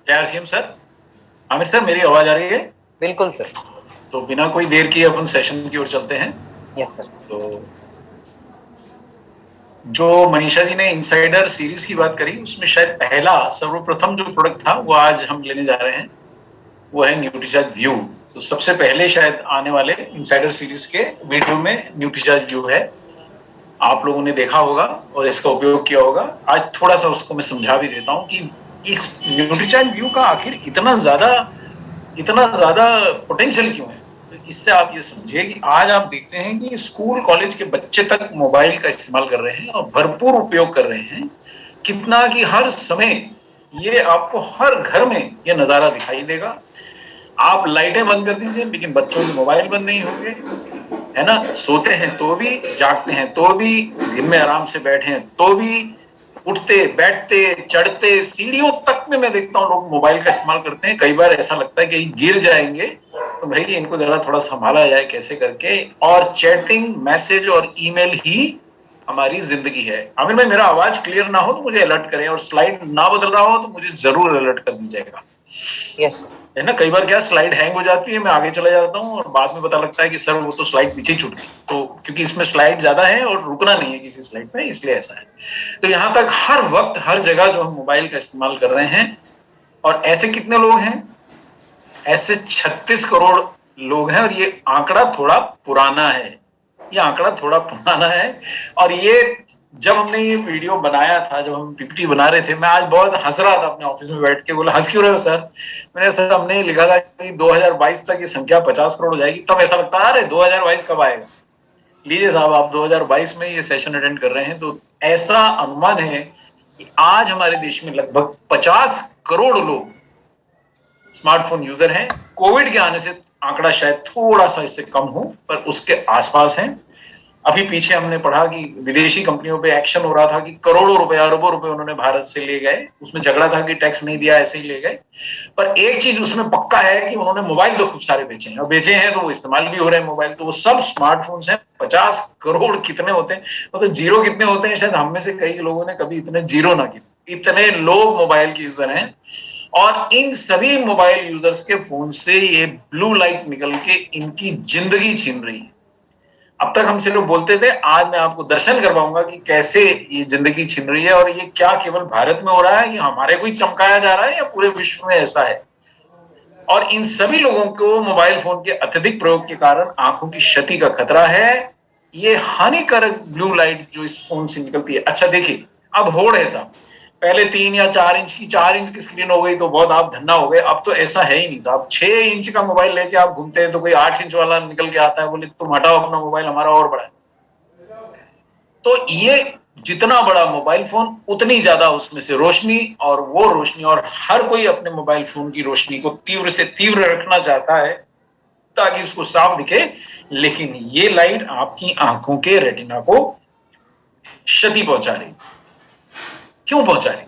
क्या CM sir? Aamir sir, मेरी आवाज आ रही है? बिल्कुल सर। तो बिना कोई देर किए अपन सेशन की ओर चलते हैं। Yes sir. तो जो मनीषा जी ने इनसाइडर सीरीज की बात करी, उसमें शायद पहला सर्वप्रथम जो प्रोडक्ट था वो आज हम लेने जा रहे हैं, वो है न्यूट्रीचार्ज व्यू। तो सबसे पहले शायद आने वाले इनसाइडर सीरीज के वीडियो में न्यूट्रीचार्ज व्यू है, आप लोगों ने देखा होगा और इसका उपयोग किया होगा। आज थोड़ा सा उसको मैं समझा भी देता हूं कि इस न्यूट्रीचार्ज व्यू का आखिर इतना ज्यादा पोटेंशियल क्यों है। तो इससे आप ये समझिए कि आज आप देखते हैं कि स्कूल कॉलेज के बच्चे तक मोबाइल का इस्तेमाल कर रहे हैं और भरपूर उपयोग कर रहे हैं। कितना कि हर समय ये आपको हर घर में ये नजारा दिखाई देगा। आप लाइटें बंद कर दीजिए लेकिन बच्चों के मोबाइल बंद नहीं होंगे, है ना। सोते हैं तो भी, जागते हैं तो भी, दिन में आराम से बैठे हैं तो भी, उठते बैठते चढ़ते सीढ़ियों तक में मैं देखता हूँ लोग मोबाइल का इस्तेमाल करते हैं। कई बार ऐसा लगता है कि गिर जाएंगे, तो भाई इनको जरा थोड़ा संभाला जाए कैसे करके। और चैटिंग, मैसेज और ईमेल ही हमारी जिंदगी है। आमिर भाई, मेरा आवाज क्लियर ना हो तो मुझे अलर्ट करें, और स्लाइड ना बदल रहा हो तो मुझे जरूर अलर्ट कर दीजिएगा। यस है ना, कई बार क्या स्लाइड हैंग हो जाती है, मैं आगे चला जाता हूँ और बाद में पता लगता है कि सर वो तो स्लाइड पीछे छूट गई। तो क्योंकि इसमें स्लाइड ज्यादा है और रुकना नहीं है किसी स्लाइड पे, इसलिए ऐसा है। तो यहां तक हर वक्त हर जगह जो हम मोबाइल का इस्तेमाल कर रहे हैं, और ऐसे कितने लोग हैं? ऐसे 36 करोड़ लोग हैं। और ये आंकड़ा थोड़ा पुराना है, ये आंकड़ा थोड़ा पुराना है। और ये जब हमने ये वीडियो बनाया था, जब हम पीपीटी बना रहे थे, मैं आज बहुत हंस रहा था अपने ऑफिस में बैठ के। बोला, हंस क्यों रहे हो सर? मैंने, सर हमने लिखा था कि 2022 तक ये संख्या 50 करोड़ हो जाएगी। तब ऐसा लगता है अरे 2022 कब आएगा। लीजिए साहब, आप 2022 में ये सेशन अटेंड कर रहे हैं। तो ऐसा अनुमान है कि आज हमारे देश में लगभग 50 करोड़ लोग स्मार्टफोन यूजर हैं। कोविड के आने से आंकड़ा शायद थोड़ा सा इससे कम हो, पर उसके आसपास है। अभी पीछे हमने पढ़ा कि विदेशी कंपनियों पे एक्शन हो रहा था कि करोड़ों रुपए, अरबों रुपए उन्होंने भारत से ले गए। उसमें झगड़ा था कि टैक्स नहीं दिया, ऐसे ही ले गए। पर एक चीज उसमें पक्का है कि उन्होंने मोबाइल तो खूब सारे बेचे हैं, और बेचे हैं तो वो इस्तेमाल भी हो रहे हैं मोबाइल। तो वो सब स्मार्टफोन्स हैं। 50 करोड़ कितने होते हैं, मतलब जीरो कितने होते हैं, शायद हम में से कई लोगों ने कभी इतने जीरो ना किए। इतने लोग मोबाइल के यूजर हैं। और इन सभी मोबाइल यूजर्स के फोन से ये ब्लू लाइट निकल के इनकी जिंदगी छीन रही है। अब तक हमसे लोग बोलते थे, आज मैं आपको दर्शन करवाऊंगा कि कैसे ये जिंदगी छिन रही है। और ये क्या केवल भारत में हो रहा है, ये हमारे को ही चमकाया जा रहा है, या पूरे विश्व में ऐसा है। और इन सभी लोगों को मोबाइल फोन के अत्यधिक प्रयोग के कारण आंखों की क्षति का खतरा है। ये हानिकारक ब्लू लाइट जो इस फोन से निकलती है। अच्छा देखिए, अब होड़ है साहब, पहले 3 या 4 इंच की स्क्रीन हो गई तो बहुत आप धन्ना हो गए। अब तो ऐसा है ही नहीं साहब। 6 इंच का मोबाइल लेके आप घूमते हैं तो कोई 8 इंच वाला निकल के आता है, बोले तुम हटाओ अपना मोबाइल, हमारा और बड़ा है। तो ये जितना बड़ा मोबाइल फोन, उतनी ज्यादा उसमें से रोशनी, और वो रोशनी, और हर कोई अपने मोबाइल फोन की रोशनी को तीव्र से तीव्र रखना चाहता है ताकि उसको साफ दिखे। लेकिन ये लाइट आपकी आंखों के रेटिना को क्षति पहुंचा रही। क्यों पहुंचा रही?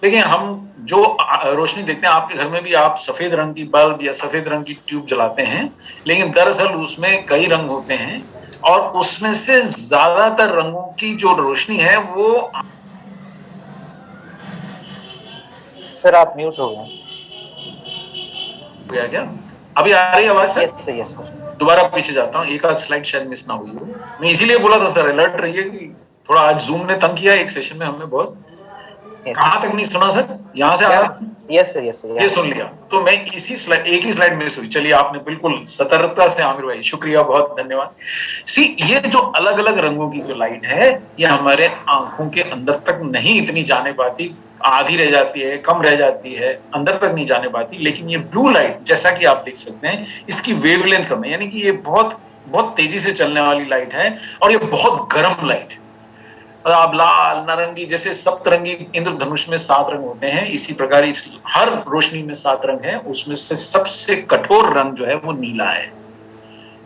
देखिए, हम जो रोशनी देखते हैं, आपके घर में भी आप सफेद रंग की बल्ब या सफेद रंग की ट्यूब जलाते हैं, लेकिन दरअसल उसमें कई रंग होते हैं। और उसमें से ज्यादातर रंगों की जो रोशनी है वो, सर आप म्यूट हो गए। क्या अभी आ रही आवाज sir? Yes sir, yes sir. दोबारा पीछे जाता हूँ, एक आध स्लाइड शायद मिस ना हुई हो। मैं इसीलिए बोला था सर अलर्ट रहिए, कि थोड़ा आज जूम ने तंग किया एक सेशन में हमने बहुत। कहां तक नहीं सुना सर? यहां से आ रहा? Yes sir, yes sir. ये सुन लिया तो मैं इसी स्लाइड, एक ही स्लाइड मिस हुई। चलिए, आपने बिल्कुल सतर्कता से, आमिर भाई शुक्रिया, बहुत धन्यवाद। सी, ये जो अलग अलग रंगों की जो लाइट है, ये हमारे आंखों के अंदर तक नहीं इतनी जाने पाती, आधी रह जाती है, कम रह जाती है, अंदर तक नहीं जाने पाती। लेकिन ये ब्लू लाइट, जैसा कि आप देख सकते हैं, इसकी वेवलेंथ कम है, यानी कि ये बहुत बहुत तेजी से चलने वाली लाइट है। और ये बहुत गर्म लाइट है। आप लाल, नारंगी, जैसे सप्तरंगी इंद्रधनुष में 7 रंग होते हैं, इसी प्रकार इस हर रोशनी में 7 रंग है। उसमें से सबसे कठोर रंग जो है वो नीला है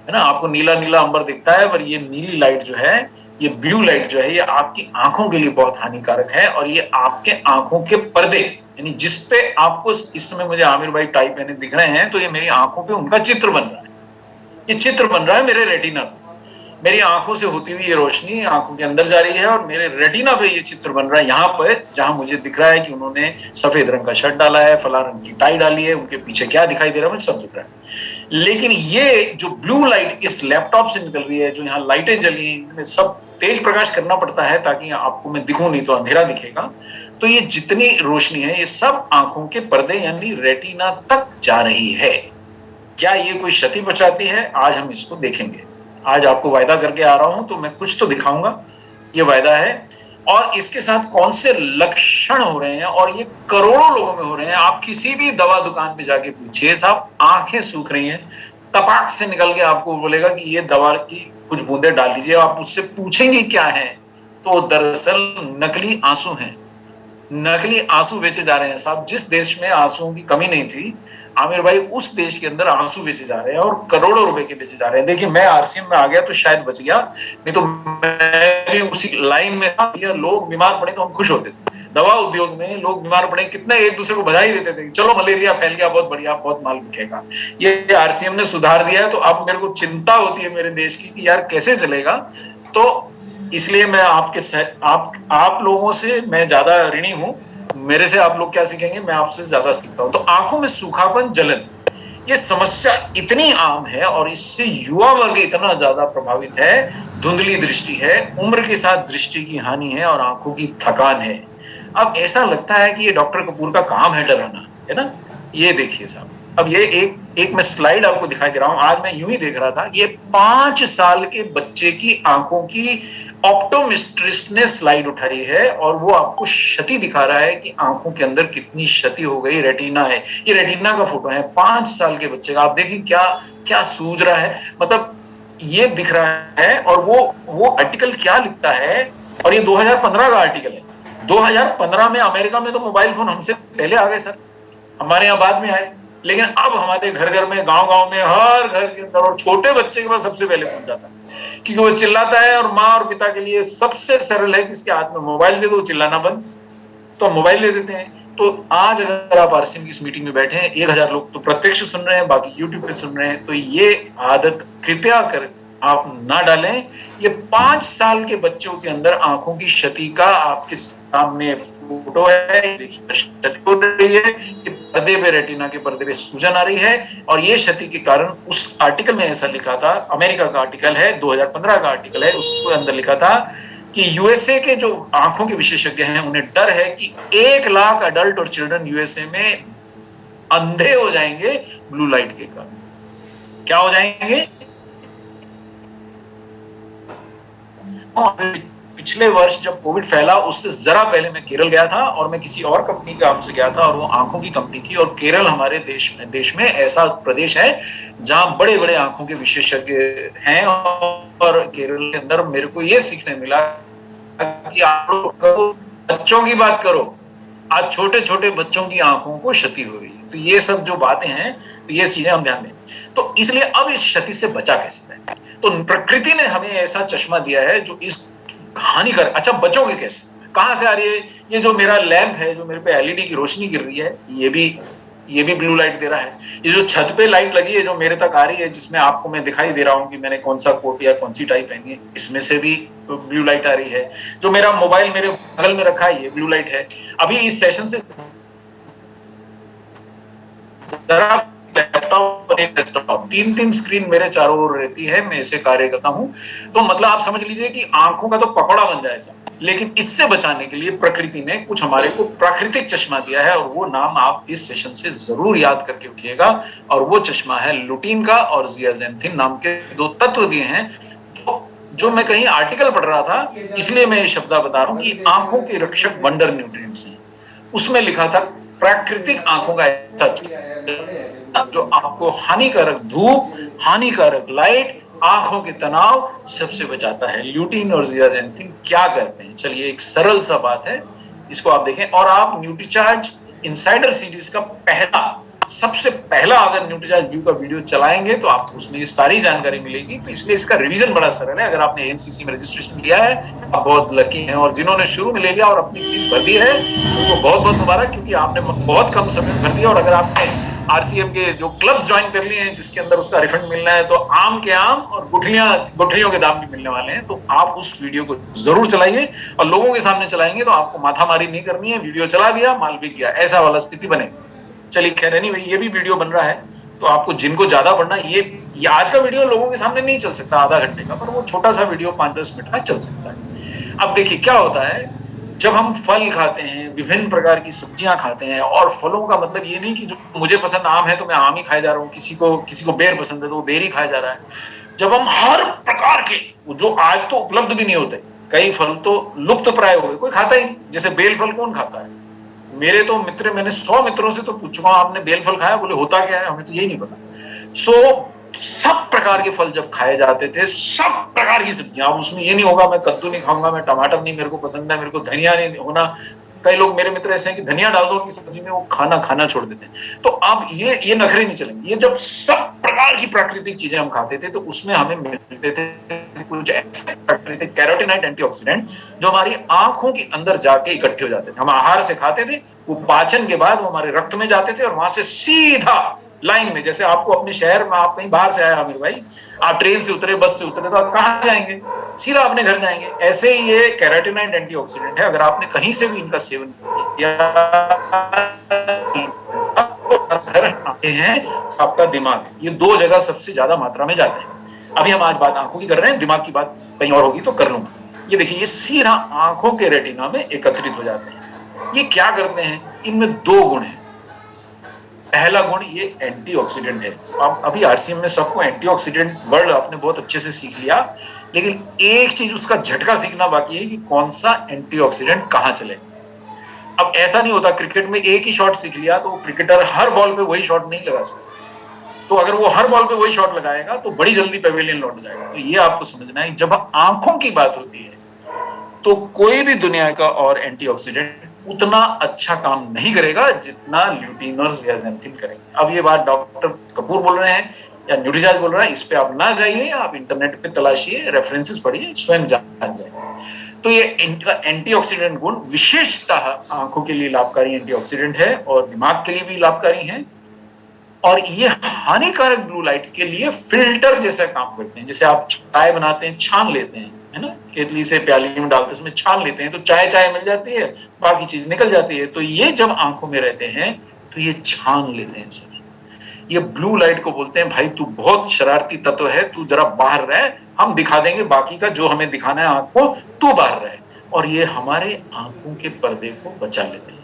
ना। आपको नीला नीला अंबर दिखता है, पर ये नीली लाइट जो है, ये ब्लू लाइट जो है, ये आपकी आंखों के लिए बहुत हानिकारक है। और ये आपके आंखों के पर्दे, यानी जिसपे आपको इस समय मुझे आमिर भाई टाई पहने दिख रहे हैं, तो ये मेरी आंखों पे उनका चित्र बन रहा है। ये चित्र बन रहा है मेरे रेटिना पे। मेरी आंखों से होती हुई ये रोशनी आंखों के अंदर जा रही है और मेरे रेटिना पे ये चित्र बन रहा है, यहाँ पर जहां मुझे दिख रहा है कि उन्होंने सफेद रंग का शर्ट डाला है, फला रंग की टाई डाली है, उनके पीछे क्या दिखाई दे रहा है मुझे सब दिख रहा है। लेकिन ये जो ब्लू लाइट इस लैपटॉप से निकल रही है, जो यहाँ लाइटें जली हैं, इनमें सब तेज प्रकाश करना पड़ता है ताकि आपको मैं दिखूं, नहीं तो अंधेरा दिखेगा। तो ये जितनी रोशनी है ये सब आंखों के पर्दे यानी रेटिना तक जा रही है। क्या ये कोई क्षति पहुंचाती है? आज हम इसको देखेंगे। आज आपको वायदा करके आ रहा हूं तो मैं कुछ तो दिखाऊंगा, ये वायदा है। और इसके साथ कौन से लक्षण हो रहे हैं, और ये करोड़ों लोगों में हो रहे हैं। आप किसी भी दवा दुकान पे जाके पूछिए, साहब आंखें सूख रही हैं, तपाक से निकल के आपको बोलेगा कि ये दवा की कुछ बूंदे डाल दीजिए। आप उससे पूछेंगे क्या है, तो दरअसल नकली आंसू हैं। नकली आंसू बेचे जा रहे हैं साहब। जिस देश में आंसुओं की कमी नहीं थी आमिर भाई, उस देश के अंदर आंसू बेचे जा रहे हैं और करोड़ों रुपए के बेचे जा रहे हैं। देखिए, मैं आरसीएम में आ गया तो शायद बच गया, नहीं तो मैं भी उसी लाइन में था। लोग बीमार पड़े तो हम खुश होते थे। दवा उद्योग में लोग बीमार पड़े कितने एक दूसरे को बधाई देते थे, चलो मलेरिया फैल गया, बहुत बढ़िया, बहुत माल बिकेगा। ये आरसीएम ने सुधार दिया है। तो अब मेरे को चिंता होती है मेरे देश की कि यार कैसे चलेगा। तो इसलिए मैं आप लोगों से मैं ज्यादा ऋणी हूं। मेरे से आप लोग क्या सीखेंगे, मैं आपसे ज्यादा सीखता हूं। तो आंखों में सूखापन, जलन, ये समस्या इतनी आम है और इससे युवा वर्ग इतना ज्यादा प्रभावित है। धुंधली दृष्टि है, उम्र के साथ दृष्टि की हानि है और आंखों की थकान है। अब ऐसा लगता है कि ये डॉक्टर कपूर का काम है डराना, है ना। ये देखिए साहब, अब ये एक मैं स्लाइड आपको दिखाई दे रहा हूं। आज मैं यूं ही देख रहा था, ये 5 साल के बच्चे की आंखों की ऑप्टोमेट्रिस्ट ने स्लाइड उठाई है और वो आपको क्षति दिखा रहा है कि आंखों के अंदर कितनी क्षति हो गई। रेटिना है, ये रेटिना का फोटो है 5 साल के बच्चे का। आप देखिए क्या क्या सूझ रहा है, मतलब ये दिख रहा है। और वो आर्टिकल क्या लिखता है, और ये 2015 का आर्टिकल है। 2015 में अमेरिका में तो मोबाइल फोन हमसे पहले आ गए सर, हमारे यहाँ बाद में आए। लेकिन अब हमारे घर घर में, गांव गांव में, हर घर के अंदर, और छोटे बच्चे के पास सबसे पहले पहुंच जाता है क्योंकि वो चिल्लाता है। और माँ और पिता के लिए सबसे सरल है कि इसके हाथ में मोबाइल दे दो, चिल्लाना बंद, तो हम मोबाइल दे देते हैं। तो आज अगर आप आरसीएम की इस मीटिंग में बैठे हैं, 1000 लोग तो प्रत्यक्ष सुन रहे हैं, बाकी यूट्यूब पे सुन रहे हैं, तो ये आदत कृपया कर आप ना डालें। ये 5 साल के बच्चों के अंदर आंखों की क्षति का आपके सामने फोटो है। क्षति हो रही है, पर्दे पे, रेटिना के पर्दे पे सूजन आ रही है। और ये क्षति के कारण, उस आर्टिकल में ऐसा लिखा था, अमेरिका का आर्टिकल है, 2015 का आर्टिकल है, उसके अंदर लिखा था कि यूएसए के जो आंखों के विशेषज्ञ हैं उन्हें डर है कि 1 लाख अडल्ट और चिल्ड्रन यूएसए में अंधे हो जाएंगे ब्लू लाइट के कारण। क्या हो जाएंगे? पिछले वर्ष जब कोविड फैला उससे जरा पहले मैं केरल गया था और मैं किसी और कंपनी के काम से गया था और वो आंखों की कंपनी थी। और केरल हमारे देश में ऐसा प्रदेश है जहां बड़े बड़े आंखों के विशेषज्ञ हैं। और केरल के अंदर मेरे को ये सीखने मिला कि आप बच्चों की बात करो, आज छोटे छोटे बच्चों की आंखों को क्षति हो रही है। तो ये सब जो बातें हैं, तो ये चीजें हम ध्यान दें। तो इसलिए अब इस क्षति से बचा कैसे जाए? तो प्रकृति ने हमें ऐसा चश्मा दिया है जो इस हानिकर। अच्छा, बचोगे कैसे? कहां से आ रही है? ये जो मेरा लैंप है, जो मेरे पे एलईडी की रोशनी गिर रही है, ये भी ब्लू लाइट दे रहा है। ये जो छत पे लाइट लगी है जो मेरे तक आ रही है, जिसमें आपको मैं दिखाई दे रहा हूं कि मैंने कौन सा कोट या कौन सी टाई पहनी है, इसमें से भी ब्लू लाइट आ रही है। जो मेरा मोबाइल मेरे बगल में रखा है, ये ब्लू लाइट है। अभी इस सेशन से लैपटॉप, डेस्कटॉप, 3 स्क्रीन मेरे चारों ओर रहती है, मैं इसे कार्य करता हूं। तो मतलब आप समझ लीजिए कि आंखों का तो पकौड़ा बन जाए ऐसा। लेकिन इससे बचाने के लिए प्रकृति ने कुछ हमारे को प्राकृतिक चश्मा दिया है, और वो नाम आप इस सेशन से जरूर याद करके उठिएगा। और वो चश्मा है लुटीन का और जियाजेंथिन नाम के 2 तत्व दिए हैं। जो मैं कहीं आर्टिकल पढ़ रहा था, इसलिए मैं ये शब्द बता रहा हूं कि आंखों के रक्षक वंडर न्यूट्रिएंट्स हैं। उसमें लिखा था प्राकृतिक आंखों का ऐसा जो आपको हानिकारक धूप, हानिकारक लाइट, आंखों के तनाव सबसे बचाता है। ल्यूटीन और जियाजेंथिन क्या करते हैं? चलिए, एक सरल सा बात है, इसको आप देखें। और आप न्यूट्रीचार्ज इनसाइडर सीरीज का सबसे पहला अगर न्यूट्रीचार्ज व्यू का वीडियो चलाएंगे तो आपको उसमें ये सारी जानकारी मिलेगी। तो इसलिए इसका रिवीजन बड़ा सरल है। अगर आपने एनसीसी में रजिस्ट्रेशन लिया है, आप बहुत लकी हैं। और जिन्होंने शुरू में ले लिया और अपनी फीस भर दी है, उनको बहुत बहुत मुबारक, क्योंकि आपने बहुत कम समय में भर दिया। और अगर आपने आरसीएम के जो क्लब्स ज्वाइन कर लिए हैं जिसके अंदर उसका रिफंड मिलना है, तो आम के आम और गुठलियों के दाम भी मिलने वाले हैं। तो आप उस वीडियो को जरूर चलाइए और लोगों के सामने चलाएंगे तो आपको माथामारी नहीं करनी है, वीडियो चला दिया माल बिक गया, ऐसा वाला स्थिति बनेगी। चलिए खैर, एनीवे ये भी वीडियो बन रहा है, तो आपको जिनको ज्यादा पढ़ना, ये आज का वीडियो लोगों के सामने नहीं चल सकता आधा घंटे का, पर वो छोटा सा वीडियो 5-10 मिनट का चल सकता है। अब देखिए क्या होता है, जब हम फल खाते हैं, विभिन्न प्रकार की सब्जियां खाते हैं, और फलों का मतलब ये नहीं कि जो मुझे पसंद आम है तो मैं आम ही खाए जा रहा हूँ, किसी को बेर पसंद है तो वो बेर ही खाया जा रहा है। जब हम हर प्रकार के, जो आज तो उपलब्ध भी नहीं होते, कई फल तो लुप्त प्राय हो गए, कोई खाता ही नहीं। जैसे बेल फल कौन खाता है? मेरे तो मित्र, मैंने 100 मित्रों से तो पूछ चुका हूं, आपने बेल फल खाया? बोले होता क्या है, हमें तो यही नहीं पता। सो सब प्रकार के फल जब खाए जाते थे, सब प्रकार की सब्जियां, उसमें ये नहीं होगा मैं कद्दू नहीं खाऊंगा, मैं टमाटर नहीं मेरे को पसंद है, मेरे को धनिया नहीं होना। कई लोग मेरे मित्र ऐसे हैं कि धनिया डाल दो उनकी सब्जी में, वो खाना छोड़ देते हैं। तो अब ये नखरे नहीं चलेंगे। ये जब सब प्रकार की प्राकृतिक चीजें हम खाते थे तो उसमें हमें मिलते थे कुछ ऐसे प्राकृतिक कैरोटीनॉइड एंटीऑक्सीडेंट जो हमारी आंखों के अंदर जाके इकट्ठे हो जाते थे। हम आहार से खाते थे, वो पाचन के बाद वो हमारे रक्त में जाते थे और वहां से सीधा लाइन में, जैसे आपको अपने शहर में, आप कहीं बाहर से आए आमिर भाई, आप ट्रेन से उतरे, बस से उतरे, तो आप कहां जाएंगे? सीधा अपने घर जाएंगे। ऐसे ही ये कैरोटीनॉइड एंटीऑक्सीडेंट है, अगर आपने कहीं से भी इनका सेवन किया घर आते हैं आपका दिमाग, ये दो जगह सबसे ज्यादा मात्रा में जाते हैं। अभी हम आज बात आंखों की कर रहे हैं, दिमाग की बात कहीं और होगी तो कर लूंगा। ये देखिए, ये सीधा आंखों के रेटिना में एकत्रित हो जाते हैं। ये क्या करते हैं? इनमें दो गुण हैं। पहला गुण, ये एंटीऑक्सीडेंट है। अब अभी आरसीएम में सबको एंटीऑक्सीडेंट वर्ड आपने बहुत अच्छे से सीख लिया, लेकिन एक चीज उसका झटका सीखना बाकी है कि कौन सा एंटीऑक्सीडेंट कहां चले। अब ऐसा नहीं होता क्रिकेट में एक ही शॉट सीख लिया तो क्रिकेटर हर बॉल पे वही शॉट नहीं लगा सकता। तो अगर वो हर बॉल पे वही शॉट लगाएगा तो बड़ी जल्दी पेविलियन लौट जाएगा। तो ये आपको समझना है, जब आंखों की बात होती है तो कोई भी दुनिया का और एंटीऑक्सीडेंट उतना अच्छा काम नहीं करेगा जितना ल्यूटिन और ज़ियाज़ैंथिन करेंगे। अब ये बात डॉक्टर कपूर बोल रहे हैं या न्यूट्रीचार्ज बोल रहा है, इस पे आप ना जाइए, आप इंटरनेट पे तलाशिए, रेफरेंसेस पढ़िए, स्वयं जान जाए। तो ये एंटीऑक्सीडेंट गुण विशेषतः आंखों के लिए लाभकारी एंटीऑक्सीडेंट है और दिमाग के लिए भी लाभकारी है। और ये हानिकारक ब्लू लाइट के लिए फिल्टर जैसा काम करते हैं। जैसे आप चाय बनाते हैं, छान लेते हैं, है ना, केतली से प्याली में डालते हैं, उसमें छान लेते हैं तो चाय मिल जाती है, बाकी चीज निकल जाती है। तो ये जब आंखों में रहते हैं तो ये छान लेते हैं सर। ये ब्लू लाइट को बोलते हैं, भाई तू बहुत शरारती तत्व है, तू जरा बाहर रह, हम दिखा देंगे बाकी का जो हमें दिखाना है आंख को, तू बाहर रह। और ये हमारे आंखों के पर्दे को बचा लेते हैं।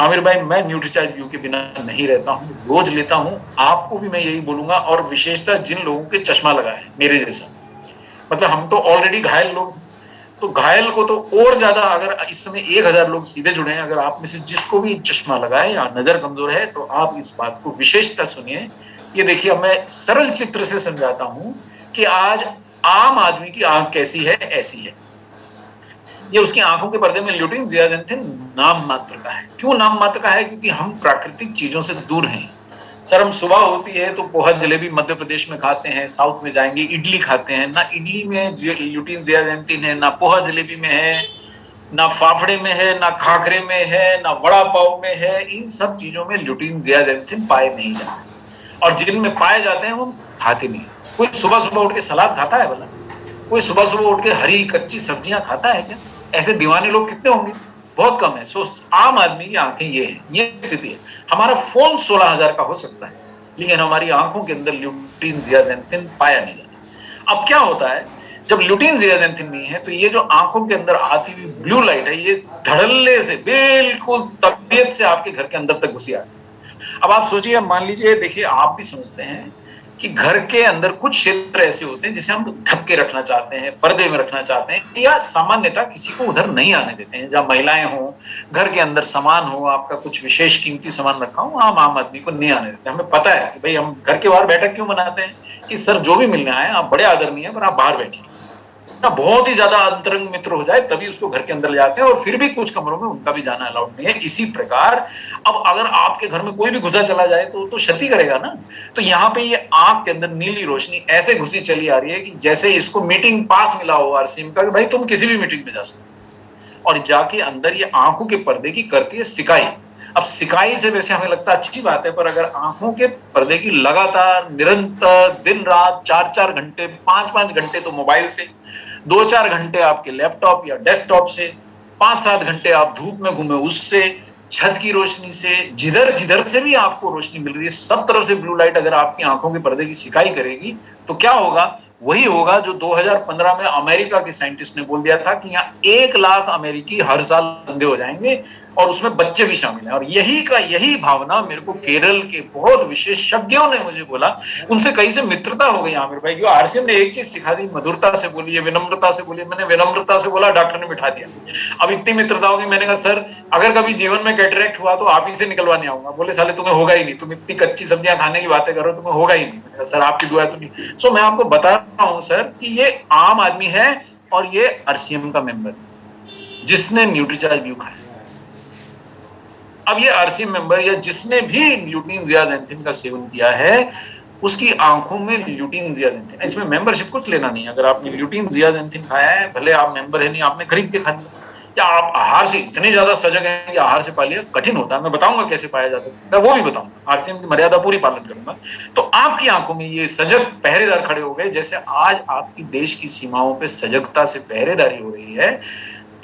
आमिर भाई, मैं न्यूट्रीचार्ज व्यू के बिना नहीं रहता हूँ, रोज लेता हूँ, आपको भी मैं यही बोलूंगा। और विशेषतः जिन लोगों के चश्मा लगा है मेरे जैसा, मतलब हम तो ऑलरेडी घायल लोग, तो घायल को तो और ज्यादा, अगर इस समय 1000 लोग सीधे जुड़े हैं, अगर आप में से जिसको भी चश्मा लगा है या नजर कमजोर है तो आप इस बात को विशेषता सुनिए। ये देखिए, अब मैं सरल चित्र से समझाता हूं कि आज आम आदमी की आंख कैसी है, ऐसी है। ये उसकी आंखों के पर्दे में ल्यूटिन ज़ियाज़ैंथिन नाम मात्र का है। क्यों नाम मात्र का है? क्योंकि हम प्राकृतिक चीजों से दूर हैं। सर, हम सुबह होती है तो पोहा जलेबी मध्य प्रदेश में खाते हैं, साउथ में जाएंगे इडली खाते हैं, ना इडली में ल्यूटिन ज़ियाज़ैंथिन है, ना पोहा जलेबी में है, ना फाफड़े में है, ना खाखरे में है, ना वड़ा पाव में है। इन सब चीजों में ल्यूटिन ज़ियाज़ैंथिन पाए नहीं जाते, और जिनमें पाए जाते हैं वो खाते नहीं। कोई सुबह सुबह उठ के सलाद खाता है भला? कोई सुबह सुबह उठ के हरी कच्ची सब्जियां खाता है क्या? ऐसे दीवाने लोग कितने होंगे? बहुत कम है। सो आम आदमी की आंखें ये है, ये स्थिति है। हमारा फोन 16,000 का हो सकता है, लेकिन हमारी आंखों के अंदर ल्यूटिन ज़ियाज़ैंथिन पाया नहीं जाता। अब क्या होता है, जब ल्यूटिन ज़ियाज़ैंथिन नहीं है तो ये जो आंखों के अंदर आती हुई ब्लू लाइट है, ये धड़ल्ले से बिल्कुल तबीयत से आपके घर के अंदर तक घुसी आती है। अब आप सोचिए, मान लीजिए, देखिए आप भी समझते हैं कि घर के अंदर कुछ क्षेत्र ऐसे होते हैं जिसे हम ढक के रखना चाहते हैं, पर्दे में रखना चाहते हैं, या सामान्यतः किसी को उधर नहीं आने देते हैं। जहां महिलाएं हो, घर के अंदर सामान हो, आपका कुछ विशेष कीमती सामान रखा हो, आम आदमी को नहीं आने देते। हमें पता है कि भाई हम घर के बाहर बैठक क्यों बनाते हैं कि सर जो भी मिलने आए, आप बड़े आदरणीय है पर आप बाहर बैठिए। ना बहुत ही ज्यादा अंतरंग मित्र हो जाए तभी उसको घर के अंदर ले जाते हैं, और फिर भी कुछ कमरों में उनका भी जाना अलाउड नहीं है। इसी प्रकार अब अगर आपके घर में कोई भी घुसा चला जाए तो क्षति करेगा ना। तो यहाँ पे ये आंख के अंदर नीली रोशनी ऐसे घुसी चली आ रही है कि जैसे इसको मीटिंग पास मिला हो आरसीएम का कि भाई तुम किसी भी मीटिंग में जा सकते हो, और जाके अंदर ये आंखों के पर्दे की करती है सिकाई। अब सिकाई से वैसे हमें लगता है अच्छी बात है, पर अगर आंखों के पर्दे की लगातार निरंतर दिन रात 4-4 घंटे 5-5 घंटे तो मोबाइल से, 2-4 घंटे आपके लैपटॉप या डेस्कटॉप से, 5-7 घंटे आप धूप में घूमे उससे, छत की रोशनी से, जिधर जिधर से भी आपको रोशनी मिल रही है सब तरफ से ब्लू लाइट अगर आपकी आंखों के पर्दे की सिकाई करेगी तो क्या होगा? वही होगा जो 2015 में अमेरिका के साइंटिस्ट ने बोल दिया था कि यहाँ 1 लाख अमेरिकी हर साल अंधे हो जाएंगे और उसमें बच्चे भी शामिल हैं। और यही भावना मेरे को केरल के बहुत विशेषज्ञों ने मुझे बोला, उनसे कहीं से मित्रता हो गई आमिर भाई। क्यों? आरसीएम ने एक चीज सिखा दी, मधुरता से बोलिए, विनम्रता से बोलिए। मैंने विनम्रता से बोला, डॉक्टर ने बिठा दिया। अब इतनी मित्रता होगी, मैंने कहा सर अगर कभी जीवन में कैटरेक्ट हुआ तो आप ही से निकलवाने आऊंगा। बोले साले तुम्हें होगा ही नहीं, तुम इतनी कच्ची सब्जियां खाने की बातें करो, तुम्हें होगा ही नहीं। मैंने कहा सर आपकी दुआ तो नहीं। सो मैं आपको बता रहा हूं सर कि ये आम आदमी है और ये आरसीएम का मेंबर है जिसने न्यूट्रीचार्ज व्यू खाया। अब ये आरसीएम मेंबर या जिसने भी ल्यूटीन जियाजेंथिन का सेवन किया है उसकी आंखों में ल्यूटीन जियाजेंथिन, इसमें मेंबरशिप कुछ लेना नहीं। अगर आपने ल्यूटीन जियाजेंथिन खाया है, भले आप मेंबर है नहीं, आपने खरीद के खा लिया, या आप आहार से इतने ज्यादा सजग हैं कि आहार से पा लिया, कठिन होता है। मैं बताऊंगा कैसे पाया जा सकता है, वो भी बताऊंगा, आरसीएम की मर्यादा पूरी पालन करूंगा। तो आपकी आंखों में ये सजग पहरेदार खड़े हो गए, जैसे आज आपकी देश की सीमाओं पे सजगता से पहरेदारी हो रही है,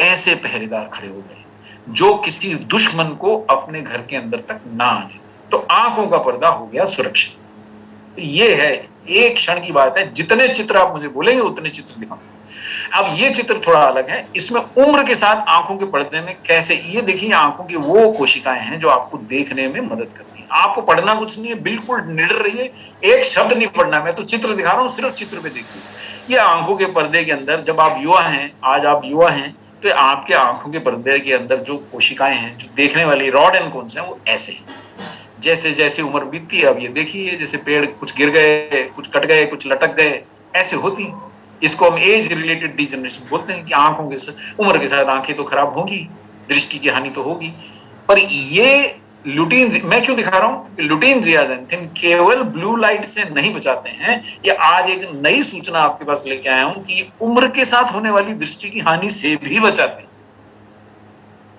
ऐसे पहरेदार खड़े हो गए जो किसी दुश्मन को अपने घर के अंदर तक ना आने। तो आंखों का पर्दा हो गया सुरक्षित। ये है, एक क्षण की बात है, जितने चित्र आप मुझे बोलेंगे उतने चित्र दिखाऊंगा। अब ये चित्र थोड़ा अलग है, इसमें उम्र के साथ आंखों के पर्दे में कैसे, ये देखिए आंखों की वो कोशिकाएं हैं जो आपको देखने में मदद करती हैं। आपको पढ़ना कुछ नहीं है, बिल्कुल निडर रहिए, एक शब्द नहीं पढ़ना, मैं तो चित्र दिखा रहा हूं, सिर्फ चित्र पे देखिए। ये आंखों के पर्दे के अंदर, जब आप युवा हैं, आज आप युवा हैं, तो आपके आंखों के पर्दे के अंदर जो कोशिकाएं हैं, जो देखने वाली रॉड एंड कोन्स हैं, वो ऐसे हैं। जैसे जैसे उम्र बीतती है, अब ये देखिए जैसे पेड़ कुछ गिर गए, कुछ कट गए, कुछ लटक गए, ऐसे होती। इसको हम एज रिलेटेड डिजनरेशन बोलते हैं कि आंखों के उम्र के साथ आंखें तो खराब होगी, दृष्टि की हानि तो होगी। पर ये लुटीन, मैं क्यों दिखा रहा हूं? लुटीन जियाजेंथिन केवल ब्लू लाइट से नहीं बचाते हैं। ये आज एक नई सूचना आपके पास लेके आया हूं कि उम्र के साथ होने वाली दृष्टि की हानि से भी बचाते हैं।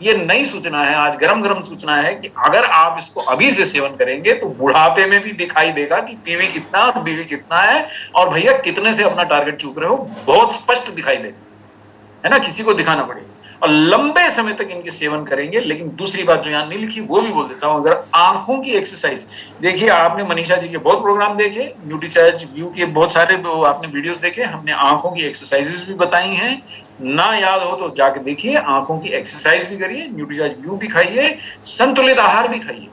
ये नई सूचना है, आज गरम गरम सूचना है कि अगर आप इसको अभी से सेवन करेंगे तो बुढ़ापे में भी दिखाई देगा कि पीवी कितना और बीवी कितना है, और भैया कितने से अपना टारगेट चूक रहे हो, बहुत स्पष्ट दिखाई देगा, है ना, किसी को दिखाना पड़ेगा। और लंबे समय तक इनके सेवन करेंगे। लेकिन दूसरी बात जो यहां नहीं लिखी वो भी बोल देता हूं, अगर आंखों की एक्सरसाइज देखिए, आपने मनीषा जी के बहुत प्रोग्राम देखे, न्यूट्रीचार्ज व्यू के बहुत सारे आपने वीडियोस देखे, हमने आंखों की एक्सरसाइजेस भी बताई हैं। ना याद हो तो जाके देखिए, आंखों की एक्सरसाइज भी करिए, न्यूट्रीचार्ज व्यू भी खाइए, संतुलित आहार भी खाइए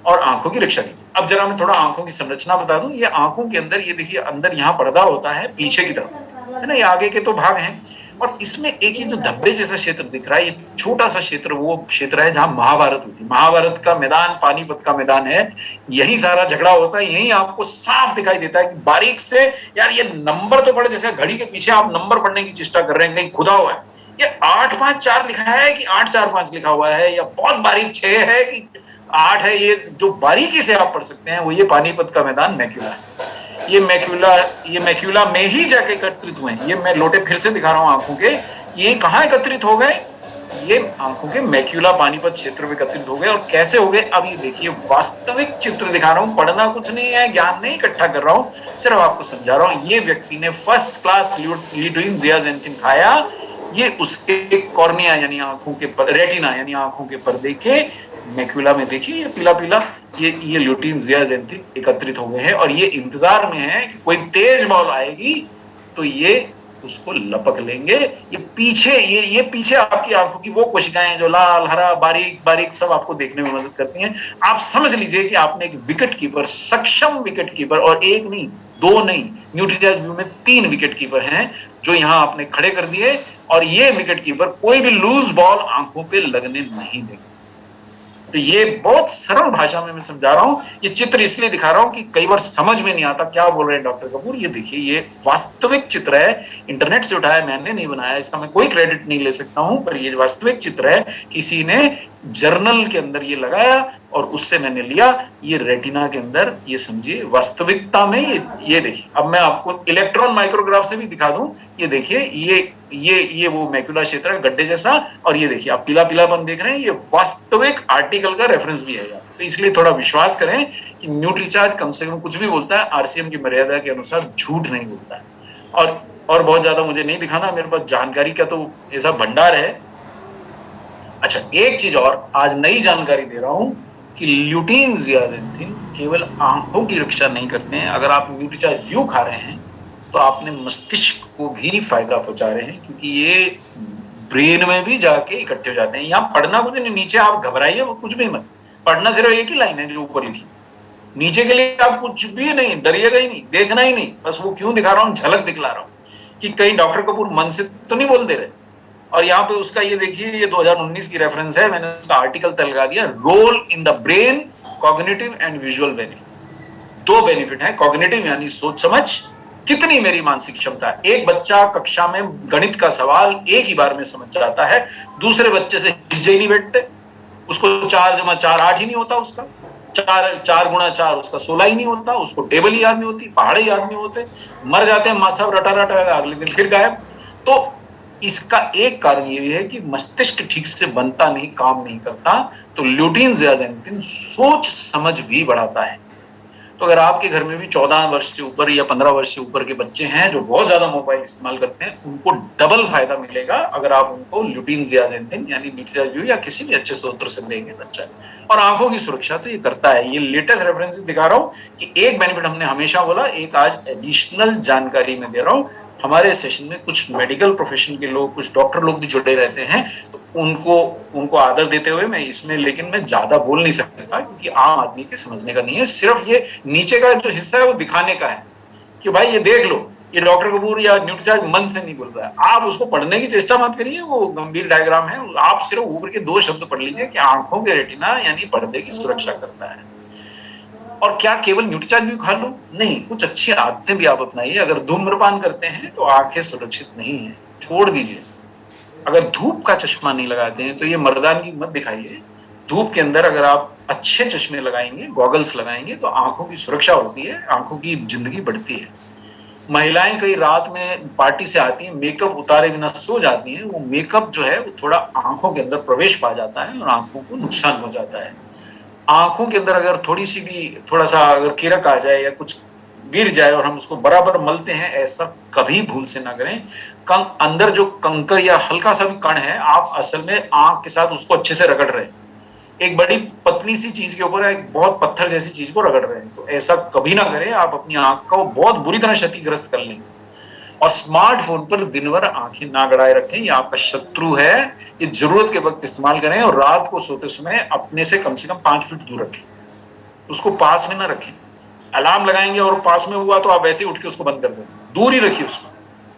और आंखों की रक्षा कीजिए। अब जरा मैं थोड़ा आंखों की संरचना बता दूं। ये आंखों के अंदर, ये देखिए अंदर यहाँ पर्दा होता है पीछे की तरफ, है ना, ये आगे के तो भाग हैं, और इसमें एक ये जो धब्बे जैसा क्षेत्र दिख रहा है, ये छोटा सा क्षेत्र वो क्षेत्र है जहां महाभारत हुई थी। महाभारत का मैदान, पानीपत का मैदान है, यही सारा झगड़ा होता है, यही आपको साफ दिखाई देता है कि बारीक से, यार ये नंबर तो पड़े, जैसे घड़ी के पीछे आप नंबर पढ़ने की चेष्टा कर रहे हैं, कहीं खुदा हुआ है, ये 8-5-4 लिखा है कि 8-4-5 लिखा हुआ है, या बहुत बारीक 6 है कि 8 है, ये जो बारीकी से आप पढ़ सकते हैं वो ये पानीपत का मैदान मैक्यूला है। ये मैक्यूला में ही जाके एकत्रित हुए हैं। ये मैं लोटे फिर से दिखा रहा हूं आंखों के, ये कहां एकत्रित हो गए? ये आंखों के मैक्यूला पानीपत क्षेत्र में एकत्रित हो गए। और कैसे हो गए? अब ये देखिए, वास्तविक चित्र दिखा रहा हूं, पढ़ना कुछ नहीं है, ज्ञान नहीं इकट्ठा कर रहा हूं, सिर्फ आपको समझा रहा हूं। ये व्यक्ति ने फर्स्ट क्लास ल्यूटीन जियाजेंथिन खाया, ये उसके कॉर्निया यानी आंखों के रेटिना यानी आंखों के पर्दे के मैक्यूला में देखिए, ये पीला पीला, ये ल्यूटीन जियाजेंथिन एकत्रित हो गए हैं, और ये इंतजार में है कि कोई तेज बॉल आएगी तो ये उसको लपक लेंगे। ये पीछे आपकी आंखों की वो कोशिकाएं जो लाल, हरा, बारीक बारीक सब आपको देखने में मदद करती हैं। आप समझ लीजिए कि आपने एक विकेट कीपर, सक्षम विकेट कीपर, और एक नहीं, दो नहीं, न्यूट्रीचार्ज व्यू में 3 विकेट कीपर हैं जो यहां आपने खड़े कर दिए, और ये विकेट कीपर कोई भी लूज बॉल आंखों पे लगने नहीं देंगे। तो ये बहुत सरल भाषा में मैं समझा रहा हूं। ये चित्र इसलिए दिखा रहा हूं कि कई बार समझ में नहीं आता क्या बोल रहे हैं डॉक्टर कपूर। ये देखिए, ये वास्तविक चित्र है, इंटरनेट से उठाया, मैंने नहीं बनाया, इसका मैं कोई क्रेडिट नहीं ले सकता हूं, पर ये वास्तविक चित्र है, किसी ने जर्नल के अंदर ये लगाया और उससे मैंने लिया, ये रेटिना के अंदर, ये समझिए वास्तविकता में ये देखिए, अब मैं आपको इलेक्ट्रॉन माइक्रोग्राफ से भी दिखा दूं, ये देखिए ये वो मैक्युला क्षेत्र है गड्ढे जैसा, और ये देखिए आप पीला पीलापन देख रहे हैं, ये वास्तविक आर्टिकल का रेफरेंस भी है। तो इसलिए थोड़ा विश्वास करें कि न्यूट्रीचार्ज कम से कम कुछ भी बोलता है आरसीएम की मर्यादा के अनुसार झूठ नहीं बोलता है। और बहुत ज्यादा मुझे नहीं दिखाना, मेरे पास जानकारी का तो ऐसा भंडार है। अच्छा, एक चीज और आज नई जानकारी दे रहा हूं कि ल्यूटीन जियाजेंथिन केवल आंखों की रक्षा नहीं करते हैं। अगर आप न्यूट्रीचार्ज व्यू खा रहे हैं तो आपने मस्तिष्क को भी फायदा पहुंचा रहे हैं, क्योंकि ये ब्रेन में भी जाके इकट्ठे हो जाते हैं। यहाँ पढ़ना कुछ नहीं, नीचे आप घबराइए वो कुछ भी मत, पढ़ना सिर्फ एक ही लाइन है जो ऊपर लिखी, नीचे के लिए आप कुछ भी नहीं, डरिएगा ही नहीं, देखना ही नहीं, बस वो क्यों दिखा रहा हूं, झलक दिखला रहा हूं कि कहीं डॉक्टर कपूर मन से तो नहीं बोल दे रहे। और यहाँ पे उसका ये देखिए, ये 2019 की रेफरेंस है, मैंने उसका आर्टिकल तय लगा दिया, role in the brain cognitive and visual benefit. 2 benefit है, कॉग्निटिव यानी सोच समझ, कितनी मेरी मानसिक क्षमता है। एक बच्चा कक्षा में गणित का सवाल एक ही बार में समझ जाता है, दूसरे बच्चे से हिज्जे ही नहीं बैठते, उसको 4 जमा 4 8 ही नहीं होता, उसका 4 गुणा 4 उसका 16 ही नहीं होता, उसको टेबल ही याद नहीं होती, पहाड़े याद नहीं होते, मर जाते हैं माँ साहब रटा रटा, अगले दिन फिर गायब। तो इसका एक कारण ये है कि मस्तिष्क ठीक से बनता नहीं, काम नहीं करता। तो ल्यूटीन जियाजेंथिन सोच समझ भी बढ़ाता है। तो अगर आपके घर में भी 14 वर्ष से ऊपर या 15 वर्ष से ऊपर के बच्चे हैं जो बहुत ज्यादा मोबाइल इस्तेमाल करते हैं, उनको डबल फायदा मिलेगा अगर आप उनको ल्यूटीन जियाजेंथिन यानी न्यूट्रीचार्ज व्यू या किसी भी अच्छे स्रोत से देंगे बच्चा। और आंखों की सुरक्षा तो ये करता है। ये लेटेस्ट रेफरेंसेस दिखा रहा हूं कि एक बेनिफिट हमने हमेशा बोला, एक आज एडिशनल जानकारी में दे रहा हूं। हमारे सेशन में कुछ मेडिकल प्रोफेशन के लोग, कुछ डॉक्टर लोग भी जुड़े रहते हैं, तो उनको आदर देते हुए मैं इसमें, लेकिन मैं ज्यादा बोल नहीं सकता क्योंकि आम आदमी के समझने का नहीं है। सिर्फ ये नीचे का जो हिस्सा है वो दिखाने का है कि भाई ये देख लो, ये डॉक्टर कपूर या न्यूट्रीचार्ज मन से नहीं बोल रहा है। आप उसको पढ़ने की चेष्टा मत करिए, वो गंभीर डायग्राम है। आप सिर्फ ऊपर के 2 शब्द पढ़ लीजिए कि आंखों के रेटिना यानी पर्दे की सुरक्षा करता है। और क्या केवल न्यूट्रीचार्ज भी खा लो? नहीं, कुछ अच्छी आदतें भी आप अपनाइए। अगर धूम्रपान करते हैं तो आंखें सुरक्षित नहीं है, छोड़ दीजिए। अगर धूप का चश्मा नहीं लगाते हैं तो ये मर्दानगी मत दिखाइए। धूप के अंदर अगर आप अच्छे चश्मे लगाएंगे, गॉगल्स लगाएंगे, तो आंखों की सुरक्षा होती है, आंखों की जिंदगी बढ़ती है। महिलाएं कई रात में पार्टी से आती हैं, मेकअप उतारे बिना सो जाती हैं, वो मेकअप जो है वो थोड़ा आंखों के अंदर प्रवेश पा जाता है और आंखों को नुकसान हो जाता है। आंखों के अंदर अगर थोड़ी सी भी, थोड़ा सा अगर किरक आ जाए या कुछ गिर जाए और हम उसको बराबर मलते हैं, ऐसा कभी भूल से ना करें। अंदर जो कंकर या हल्का सा भी कण है, आप असल में आंख के साथ उसको अच्छे से रगड़ रहे हैं, एक बड़ी पतली सी चीज के ऊपर एक बहुत पत्थर जैसी चीज को रगड़ रहे हैं। तो ऐसा कभी ना करें, आप अपनी आंख को बहुत बुरी तरह क्षतिग्रस्त कर लेंगे। और स्मार्टफोन पर दिन भर आंखें ना गड़ाए रखें, ये आपका शत्रु है। ये जरूरत के वक्त इस्तेमाल करें और रात को सोते समय अपने से कम 5 फीट दूर रखें, उसको पास में ना रखें। अलार्म लगाएंगे और पास में हुआ तो आप वैसे ही उठ के उसको बंद कर दें, दूर ही रखिए उसको,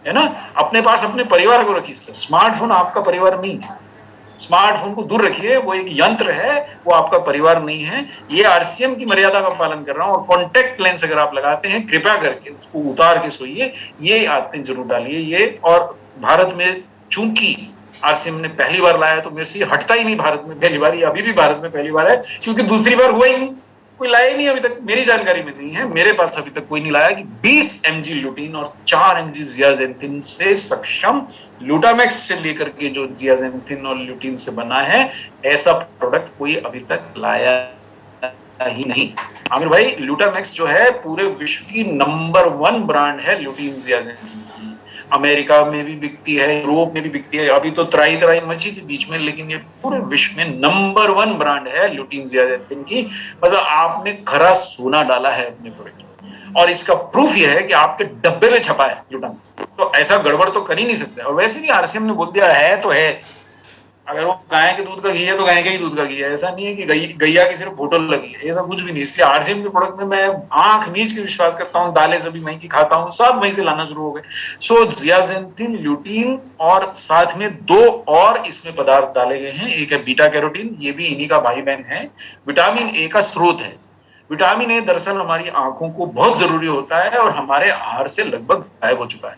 है ना। अपने पास अपने परिवार को रखिए। स्मार्टफोन आपका परिवार नहीं है, स्मार्टफोन को दूर रखिए, वो एक यंत्र है, वो आपका परिवार नहीं है। ये आरसीएम की मर्यादा का पालन कर रहा हूं। और कॉन्टेक्ट लेंस अगर आप लगाते हैं, कृपया करके उसको उतार के सोइए, ये आदतें जरूर डालिए। ये और भारत में चूंकि आरसीएम ने पहली बार लाया तो मेरे से हटता ही नहीं, भारत में पहली बार, ये अभी भी भारत में पहली बार है, क्योंकि दूसरी बार हुआ ही नहीं, कोई लाया ही नहीं अभी तक, मेरी जानकारी में नहीं है, मेरे पास अभी तक कोई नहीं लाया कि 20 mg ल्यूटीन और 4 mg जियाजेंथिन से सक्षम, ग्लूटामैक्स से लेकर के जो जियाजेंथिन और ल्यूटीन से बना है, ऐसा प्रोडक्ट कोई अभी तक लाया ही नहीं। आमिर भाई, ग्लूटामैक्स जो है पूरे विश्व की नंबर 1 ब्रांड है ल्यूटीन जियाजेंथिन की। अमेरिका में भी बिकती है, यूरोप में भी बिकती है, अभी तो त्राई मची थी बीच में, लेकिन ये पूरे विश्व में नंबर 1 ब्रांड है ल्यूटीन जियाजेंथिन की। मतलब आपने खरा सोना डाला है अपने प्रोडक्ट में। और इसका प्रूफ यह है कि आपके डब्बे में छपा है ग्लूटामैक्स, तो ऐसा गड़बड़ तो कर ही नहीं सकते। और वैसे भी आरसीएम ने बोल दिया है तो है, अगर वो गाय के दूध का घी है तो गाय के ही दूध का घी है, ऐसा नहीं है कि गैया की सिर्फ फोटो लगी है, ऐसा कुछ भी नहीं। इसलिए आरसीएम के प्रोडक्ट में मैं आंख मीच के विश्वास करता हूँ। दालें सभी वहीं की खाता हूँ, सब वहीं से लाना शुरू हो गए। सो जियाजेंथिन, ल्यूटीन और साथ में 2 और इसमें पदार्थ डाले गए हैं। एक है बीटा कैरोटीन, ये भी इन्हीं का भाई बहन है, विटामिन ए का स्रोत है। विटामिन ए दरअसल हमारी आंखों को बहुत जरूरी होता है और हमारे आहार से लगभग गायब हो चुका है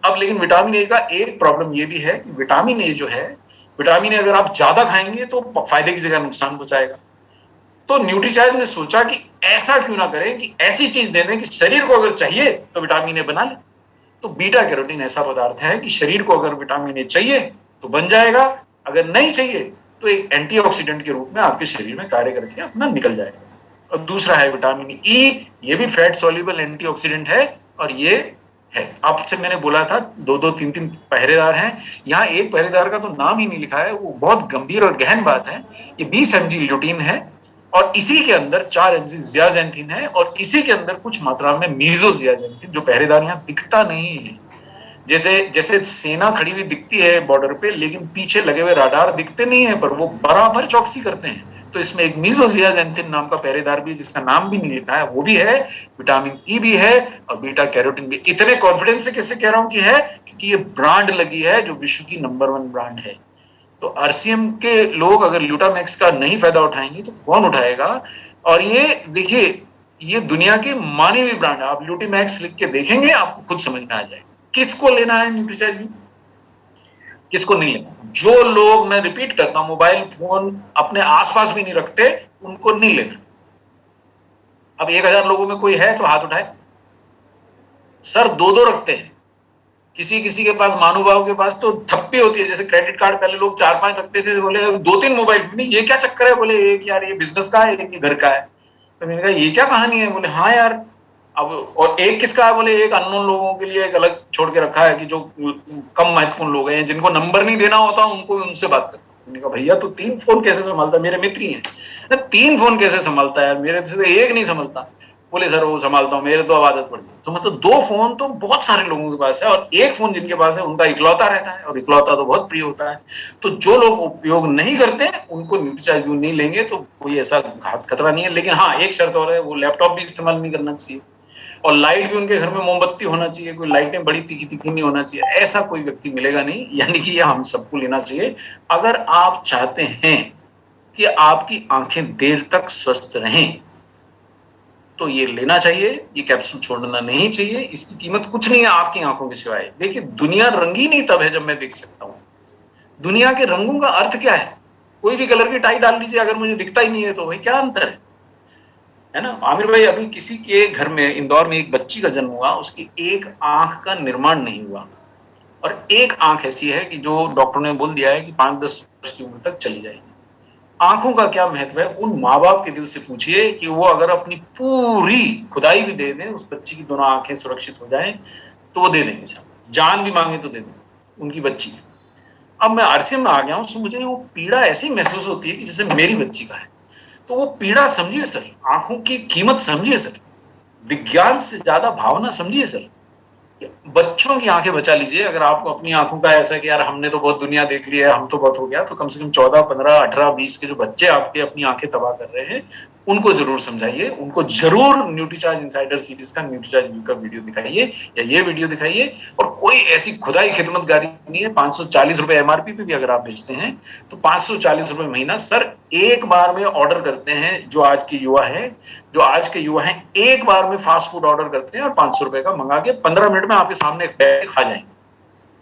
अब। लेकिन विटामिन ए का एक प्रॉब्लम ये भी है कि विटामिन ए जो है विटामिन ए अगर आप ज्यादा खाएंगे तो फायदे की जगह नुकसान पहुंचाएगा। तो न्यूट्रीचार्ज ने सोचा कि ऐसा क्यों ना करें कि ऐसी चीज दे दें कि शरीर को अगर चाहिए तो विटामिन ए बना ले। तो बीटा कैरोटीन ऐसा पदार्थ है कि शरीर को अगर विटामिन ए चाहिए तो बन जाएगा, अगर नहीं चाहिए तो एक एंटीऑक्सीडेंट के रूप में आपके शरीर में कार्य करके अपना निकल जाएगा। और दूसरा है विटामिन ई, ये भी फैट सॉल्युबल एंटीऑक्सीडेंट है और ये है। आपसे मैंने बोला था 2-2, 3-3 पहरेदार हैं, यहाँ एक पहरेदार का तो नाम ही नहीं लिखा है, वो बहुत गंभीर और गहन बात है। ये 20 mg ल्यूटीन है और इसी के अंदर 4 mg ज़ियाज़ैंथिन है और इसी के अंदर कुछ मात्रा में मीज़ोज़ियाज़ैंथिन, जो पहरेदार यहाँ दिखता नहीं है। जैसे जैसे सेना खड़ी हुई दिखती है बॉर्डर पे, लेकिन पीछे लगे हुए राडार दिखते नहीं है, पर वो बराबर चौकसी करते हैं। तो इसमें एक मीज़ोज़ियाज़ैंथिन नाम का पहरेदार भी, जिसका नाम भी नहीं लिखा है, वो भी है, विटामिन ई भी है और बीटा कैरोटीन भी। इतने कॉन्फिडेंस से कैसे कह रहा हूं कि है, क्योंकि ये ब्रांड लगी है जो विश्व की नंबर 1 ब्रांड है। तो आरसीएम के लोग अगर ल्यूटामैक्स का नहीं फायदा उठाएंगे तो कौन उठाएगा? और ये देखिए, ये दुनिया के मानी हुई ब्रांड है। आप ल्यूटीमैक्स लिख के देखेंगे, आपको खुद समझ में आ जाएगा किसको लेना है न्यूट्रीचार्ज, किसको नहीं लेना। जो लोग, मैं रिपीट करता हूं, मोबाइल फोन अपने आसपास भी नहीं रखते, उनको नहीं लेना। अब 1000 लोगों में कोई है तो हाथ उठाए। सर 2-2 रखते हैं, किसी किसी के पास, महानुभाव के पास तो थप्पी होती है। जैसे क्रेडिट कार्ड पहले लोग 4-5 रखते थे, बोले 2-3 मोबाइल, नहीं ये क्या चक्कर है? बोले एक यार ये बिजनेस का है, एक ये घर का है। तो मैंने कहा ये क्या कहानी है? बोले हाँ यार। अब और एक किसका है? बोले एक अननोन लोगों के लिए एक अलग छोड़ के रखा है, कि जो कम महत्वपूर्ण लोग हैं, जिनको नंबर नहीं देना होता उनको उनसे बात करता। मैंने कहा भैया तू 3 फोन कैसे संभालता? मेरे मित्र ही हैं। 3 फोन कैसे संभालता है यार? मेरे से तो एक नहीं संभालता। बोले सर वो संभालता हूँ, मेरे तो अब आदत पड़ गई। तो मतलब 2 फोन तो बहुत सारे लोगों के पास है और एक फोन जिनके पास है उनका इकलौता रहता है, और इकलौता तो बहुत प्रिय होता है। तो जो लोग उपयोग नहीं करते उनको न्यूट्रीचार्ज नहीं लेंगे तो कोई ऐसा घात खतरा नहीं है। लेकिन हाँ, एक शर्त और है, वो लैपटॉप भी इस्तेमाल नहीं करना चाहिए और लाइट भी उनके घर में मोमबत्ती होना चाहिए, कोई लाइटें बड़ी तीखी तीखी नहीं होना चाहिए। ऐसा कोई व्यक्ति मिलेगा नहीं, यानी कि ये हम सबको लेना चाहिए। अगर आप चाहते हैं कि आपकी आंखें देर तक स्वस्थ रहें तो ये लेना चाहिए, ये कैप्सूल छोड़ना नहीं चाहिए। इसकी कीमत कुछ नहीं है आपकी आंखों के सिवाय। देखिए, दुनिया रंगीन ही तब है जब मैं देख सकता हूं। दुनिया के रंगों का अर्थ क्या है? कोई भी कलर की टाई डाल लीजिए, अगर मुझे दिखता ही नहीं है तो भाई क्या अंतर है ना? आमिर भाई, अभी किसी के घर में इंदौर में एक बच्ची का जन्म हुआ, उसकी एक आंख का निर्माण नहीं हुआ और एक आंख ऐसी है कि जो डॉक्टर ने बोल दिया है कि 5-10 वर्ष की उम्र तक चली जाएगी। आंखों का क्या महत्व है? उन माँ बाप के दिल से पूछिए कि वो अगर अपनी पूरी खुदाई भी दे दें, उस बच्ची की दोनों आंखें सुरक्षित हो जाएं, तो वो दे देंगे साहब। जान भी मांगे तो दे देंगे उनकी बच्ची। अब मैं आरसीएम में आ गया हूं, तो मुझे वो पीड़ा ऐसी महसूस होती है कि जैसे मेरी बच्ची का है। तो वो पीड़ा समझिए सर, आंखों की कीमत समझिए सर, विज्ञान से ज्यादा भावना समझिए सर। बच्चों की आंखें बचा लीजिए। अगर आपको अपनी आंखों का ऐसा कि यार हमने तो बहुत दुनिया देख ली है, हम तो बहुत हो गया, तो कम से कम 14, 15, 18, 20 के जो बच्चे आपके अपनी आंखें तबाह कर रहे हैं, उनको जरूर समझाइए। उनको जरूर न्यूट्रीचार्ज इनसाइडर सीरीज का न्यूट्रीचार्ज व्यू का वीडियो दिखाइए या ये वीडियो दिखाइए। और कोई ऐसी खुदाई खिदमतगारी नहीं है। 540 रुपए एमआरपी पे भी अगर आप बेचते हैं तो 540 रुपए महीना सर एक बार में ऑर्डर करते हैं। जो आज के युवा हैं एक बार में फास्ट फूड ऑर्डर करते हैं और 500 रुपए का मंगा के 15 मिनट में आपके सामने बैठ खा जाएंगे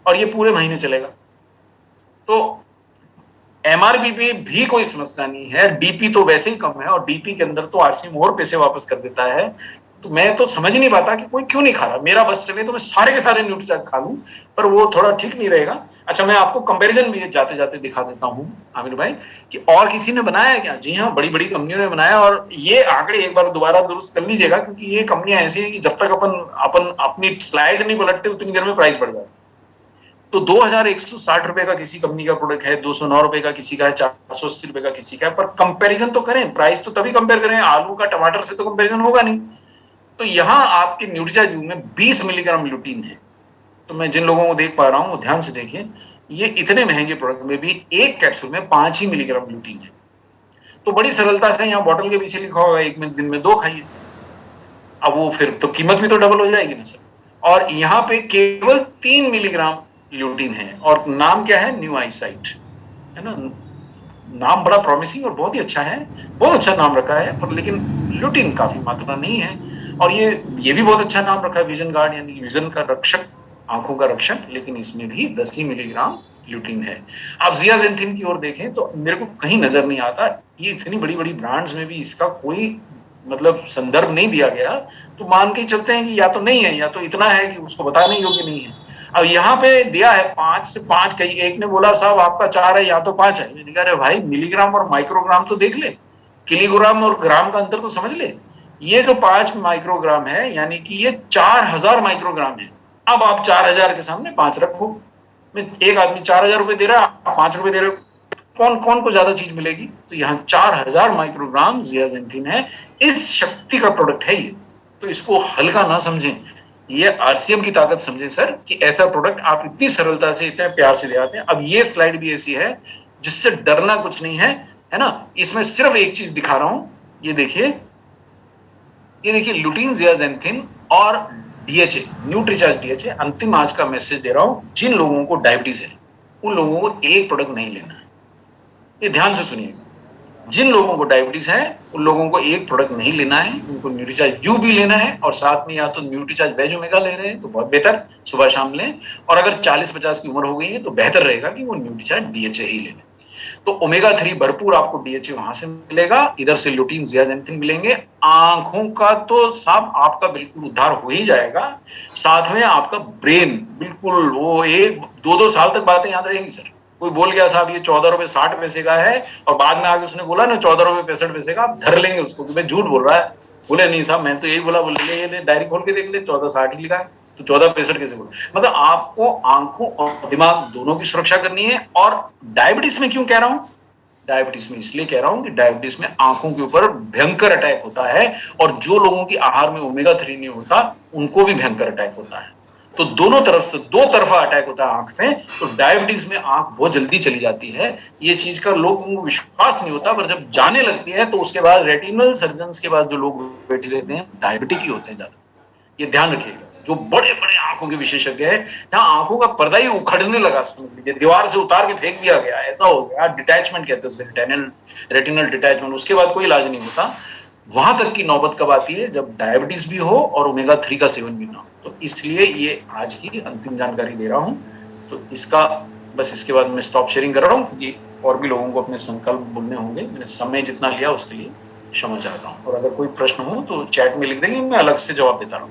और ये पूरे महीने चलेगा। तो एमआरपी पे भी कोई समस्या नहीं है। डीपी तो वैसे ही कम है और डीपी के अंदर तो आरसीएम और पैसे वापस कर देता है। तो मैं तो समझ नहीं पाता कि कोई क्यों नहीं खा रहा। मेरा बस चले तो मैं सारे के सारे न्यूट्रीचार्ज खा लूं, पर वो थोड़ा ठीक नहीं रहेगा। अच्छा, मैं आपको कंपैरिजन भी जाते जाते दिखा देता हूं आमिर भाई कि और किसी ने बनाया क्या। जी हाँ, बड़ी बड़ी कंपनियों ने बनाया और ये आंकड़े एक बार दोबारा दुरुस्त कर लीजिएगा, क्योंकि ये कंपनियां ऐसी है कि जब तक अपन अपनी स्लाइड नहीं पलटते उतनी देर में प्राइस बढ़ जाता है। तो 2160 रुपए का किसी कंपनी का प्रोडक्ट है, 209 रुपए का किसी का है, 480 रुपए का किसी का है। पर कंपैरिजन तो करें, प्राइस तो तभी कंपेयर करें। आलू का टमाटर से तो कंपैरिजन होगा नहीं। तो यहाँ आपके न्यूट्रीचार्ज में 20 मिलीग्राम ल्यूटीन है। तो मैं जिन लोगों को देख पा रहा हूँ वो ध्यान से देखिए, ये इतने महंगे प्रोडक्ट में भी एक कैप्सूल में 5 ही मिलीग्राम ल्यूटीन है। तो बड़ी सरलता से यहाँ बॉटल के पीछे लिखा होगा एक में दिन में 2 खाइए। अब वो फिर तो कीमत भी तो डबल हो जाएगी ना सर। और यहाँ पे केवल 3 मिलीग्राम ल्यूटीन है और नाम क्या है? न्यू आईसाइट, है ना। नाम बड़ा प्रॉमिसिंग और बहुत ही अच्छा है, बहुत अच्छा नाम रखा है, पर लेकिन ल्यूटीन काफी मात्रा नहीं है। और ये भी बहुत अच्छा नाम रखा है, विजन गार्ड, यानी विजन का रक्षक, आंखों का रक्षक, लेकिन इसमें भी 10 ही मिलीग्राम ल्यूटीन है। आप जियाजेंथिन की ओर देखें तो मेरे को कहीं नजर नहीं आता, ये इतनी बड़ी बड़ी ब्रांड्स में भी इसका कोई मतलब संदर्भ नहीं दिया गया, तो मान के चलते हैं कि या तो नहीं है या तो इतना है कि उसको बताने योग्य नहीं है। अब यहाँ पे दिया है 5 से 5, कई एक ने बोला साहब आपका 4 है या तो 5 है। मैंने कहा अरे भाई मिलीग्राम और माइक्रोग्राम तो देख ले, किलोग्राम और ग्राम का अंतर तो समझ ले। ये जो 5 माइक्रोग्राम है यानी कि ये 4000 माइक्रोग्राम है। अब आप 4000 के सामने 5 रखो, एक आदमी 4000 रुपए दे रहा है, आप 5 रुपए दे रहे हो, कौन कौन को ज्यादा चीज मिलेगी? तो यहाँ 4000 माइक्रोग्राम जियाजेंथिन है, इस शक्ति का प्रोडक्ट है ये। तो इसको हल्का ना समझें, ये आरसीएम की ताकत समझें सर, कि ऐसा प्रोडक्ट आप इतनी सरलता से इतने प्यार से ले आते हैं। अब ये स्लाइड भी ऐसी है जिससे डरना कुछ नहीं है ना। इसमें सिर्फ एक चीज दिखा रहा हूं, ये देखिए ल्यूटीन, जियाजेंथिन और डीएचए, न्यूट्रीचार्ज डीएचए। अंतिम आज का मैसेज दे रहा हूं, जिन लोगों को डायबिटीज है उन लोगों को एक प्रोडक्ट नहीं लेना है। ये ध्यान से सुनिएगा, जिन लोगों को डायबिटीज है उन लोगों को एक प्रोडक्ट नहीं लेना है, उनको न्यूट्रीचार्ज यू भी लेना है और साथ में या तो न्यूट्रीचार्ज वेज ओमेगा ले रहे हैं तो बहुत बेहतर, सुबह शाम लें। और अगर 40-50 की उम्र हो गई है तो बेहतर रहेगा कि वो न्यूट्रीचार्ज डीएचए ही ले लें। तो ओमेगा 3 भरपूर आपको डीएचए वहां से मिलेगा, इधर से ल्यूटीन, जियाजेंथिन मिलेंगे। आंखों का तो साहब आपका बिल्कुल उद्धार हो ही जाएगा, साथ में आपका ब्रेन बिल्कुल वो 1-2 साल तक बातें याद रहेंगी सर। कोई बोल गया साहब ये 14 रुपए 60 पैसे का है और बाद में आके उसने बोला ना 14 रुपए 65 पैसे का, आप धर लेंगे उसको कि मैं झूठ बोल रहा है। बोले नहीं साहब मैं तो यही बोला, बोले ये डायरी खोल के देख ले 1460 ही लिखा है, तो 1465 कैसे बोले? मतलब आपको आंखों और दिमाग दोनों की सुरक्षा करनी है। और डायबिटीज में क्यों कह रहा हूं? डायबिटीज में इसलिए कह रहा हूं कि डायबिटीज में आंखों के ऊपर भयंकर अटैक होता है, और जो लोगों की आहार में ओमेगा 3 नहीं होता उनको भी भयंकर अटैक होता है। तो दोनों तरफ से 2 तरफा अटैक होता है आंख में। तो डायबिटीज में आंख बहुत जल्दी चली जाती है, ये चीज का लोगों को विश्वास नहीं होता, पर जब जाने लगती है तो उसके बाद रेटिनल सर्जन के बाद जो लोग बैठे रहते हैं डायबिटिक ही होते हैं ज्यादा। ये ध्यान रखिएगा, जो बड़े बड़े आंखों के विशेषज्ञ है, जहां आंखों का पर्दा ही उखड़ने लगा, समझ लीजिए दीवार से उतार के फेंक दिया गया, ऐसा हो गया, डिटैचमेंट कहते हैं उसको, रेटिनल डिटैचमेंट, उसके बाद कोई इलाज नहीं होता। वहां तक की नौबत कब आती है? जब डायबिटीज भी हो और ओमेगा 3 का सेवन भी ना हो। तो इसलिए ये आज की अंतिम जानकारी दे रहा हूं। तो इसका बस इसके बाद मैं स्टॉप शेयरिंग कर रहा हूं, क्योंकि और भी लोगों को अपने संकल्प बोलने होंगे। मैंने समय जितना लिया उसके लिए क्षमा चाहता हूं, और अगर कोई प्रश्न हो तो चैट में लिख देंगे, मैं अलग से जवाब देता रहूं।